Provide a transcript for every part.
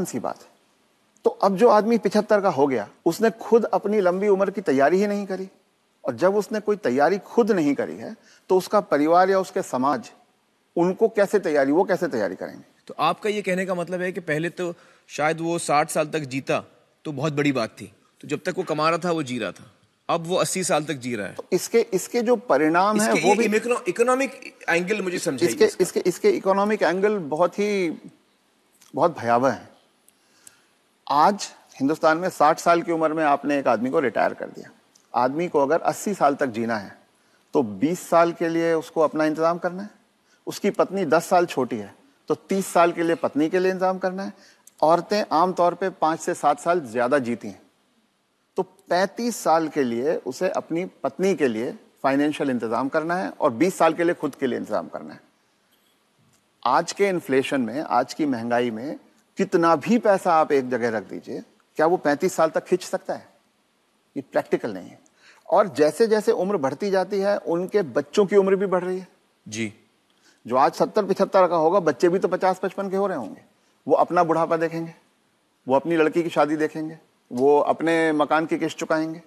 सी बात है। तो अब जो आदमी 75 का हो गया, उसने खुद अपनी लंबी उम्र की तैयारी ही नहीं करी, और जब उसने कोई तैयारी खुद नहीं करी है तो उसका परिवार या उसके समाज उनको कैसे तैयारी, वो कैसे तैयारी करेंगे? तो आपका ये कहने का मतलब है कि पहले तो शायद वो 60 साल तक जीता तो बहुत बड़ी बात थी, तो जब तक वो कमा रहा था वो जी रहा था, अब वो 80 साल तक जी रहा है। तो इसके जो परिणाम है वो भी इकोनॉमिक एंगल मुझे समझाइए। इसके इकोनॉमिक एंगल बहुत भयावह है। आज हिंदुस्तान में 60 साल की उम्र में आपने एक आदमी को रिटायर कर दिया। आदमी को अगर 80 साल तक जीना है तो 20 साल के लिए उसको अपना इंतजाम करना है। उसकी पत्नी 10 साल छोटी है तो 30 साल के लिए पत्नी के लिए इंतजाम करना है। औरतें आमतौर पे 5 से 7 साल ज्यादा जीती हैं, तो 35 साल के लिए उसे अपनी पत्नी के लिए फाइनेंशियल इंतजाम करना है और 20 साल के लिए खुद के लिए इंतजाम करना है। आज के इन्फ्लेशन में, आज की महंगाई में कितना भी पैसा आप एक जगह रख दीजिए, क्या वो 35 साल तक खींच सकता है? ये प्रैक्टिकल नहीं है। और जैसे जैसे उम्र बढ़ती जाती है उनके बच्चों की उम्र भी बढ़ रही है जी। जो आज 70-75 का होगा, बच्चे भी तो 50-55 के हो रहे होंगे। वो अपना बुढ़ापा देखेंगे, वो अपनी लड़की की शादी देखेंगे, वो अपने मकान की किस्त चुकाएंगे।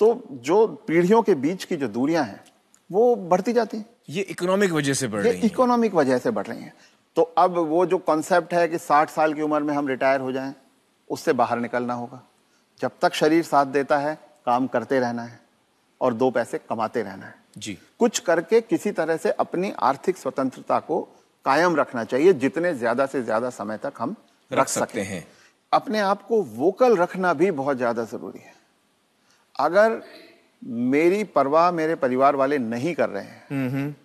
तो जो पीढ़ियों के बीच की जो दूरियां हैं वो बढ़ती जाती हैं। ये इकोनॉमिक वजह से बढ़ रही है। इकोनॉमिक वजह से बढ़ रही हैं। तो अब वो जो कॉन्सेप्ट है कि 60 साल की उम्र में हम रिटायर हो जाएं, उससे बाहर निकलना होगा। जब तक शरीर साथ देता है काम करते रहना है और 2 पैसे कमाते रहना है जी। कुछ करके किसी तरह से अपनी आर्थिक स्वतंत्रता को कायम रखना चाहिए, जितने ज्यादा से ज्यादा समय तक हम रख सकते हैं। अपने आप को वोकल रखना भी बहुत ज्यादा जरूरी है। अगर मेरी परवाह मेरे परिवार वाले नहीं कर रहे हैं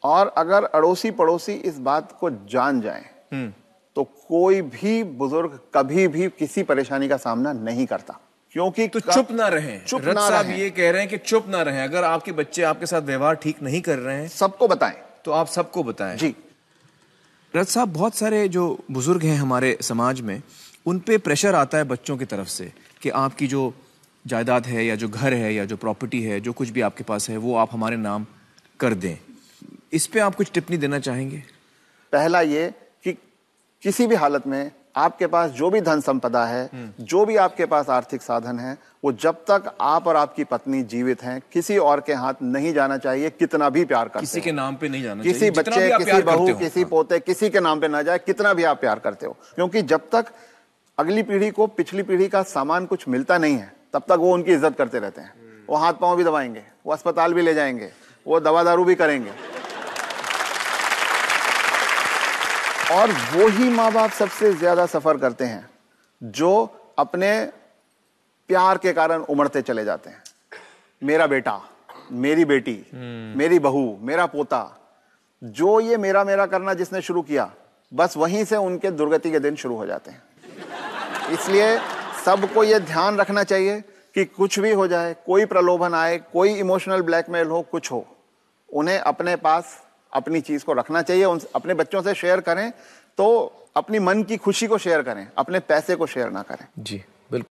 और अगर अड़ोसी पड़ोसी इस बात को जान जाएं तो कोई भी बुजुर्ग कभी भी किसी परेशानी का सामना नहीं करता, क्योंकि तो चुप ना रहें। रथ साहब ये कह रहे हैं कि चुप ना रहें। अगर आपके बच्चे आपके साथ व्यवहार ठीक नहीं कर रहे हैं, सबको बताएं। तो आप सबको बताएं जी। रथ साहब, बहुत सारे जो बुजुर्ग हैं हमारे समाज में, उन पे प्रेशर आता है बच्चों की तरफ से कि आपकी जो जायदाद है या जो घर है या जो प्रॉपर्टी है, जो कुछ भी आपके पास है, वो आप हमारे नाम कर दें। इस पे आप कुछ टिप्पणी देना चाहेंगे? पहला ये कि किसी भी हालत में आपके पास जो भी धन संपदा है, जो भी आपके पास आर्थिक साधन है, वो जब तक आप और आपकी पत्नी जीवित हैं किसी और के हाथ नहीं जाना चाहिए। कितना भी प्यार करते किसी के नाम पे नहीं जाना चाहिए, किसी बच्चे, किसी बहू, किसी पोते, किसी के नाम पे ना जाए, कितना भी आप प्यार करते हो। क्योंकि जब तक अगली पीढ़ी को पिछली पीढ़ी का सामान कुछ मिलता नहीं है तब तक वो उनकी इज्जत करते रहते हैं। वो हाथ पांव भी दबाएंगे, वो अस्पताल भी ले जाएंगे, वो दवा दारू भी करेंगे। और वो ही माँ बाप सबसे ज्यादा सफर करते हैं जो अपने प्यार के कारण उमड़ते चले जाते हैं। मेरा बेटा, मेरी बेटी, मेरी बहू, मेरा पोता, जो ये मेरा मेरा करना जिसने शुरू किया, बस वहीं से उनके दुर्गति के दिन शुरू हो जाते हैं। इसलिए सबको ये ध्यान रखना चाहिए कि कुछ भी हो जाए, कोई प्रलोभन आए, कोई इमोशनल ब्लैकमेल हो, कुछ हो, उन्हें अपने पास अपनी चीज को रखना चाहिए। उन अपने बच्चों से शेयर करें तो अपनी मन की खुशी को शेयर करें, अपने पैसे को शेयर ना करें। जी।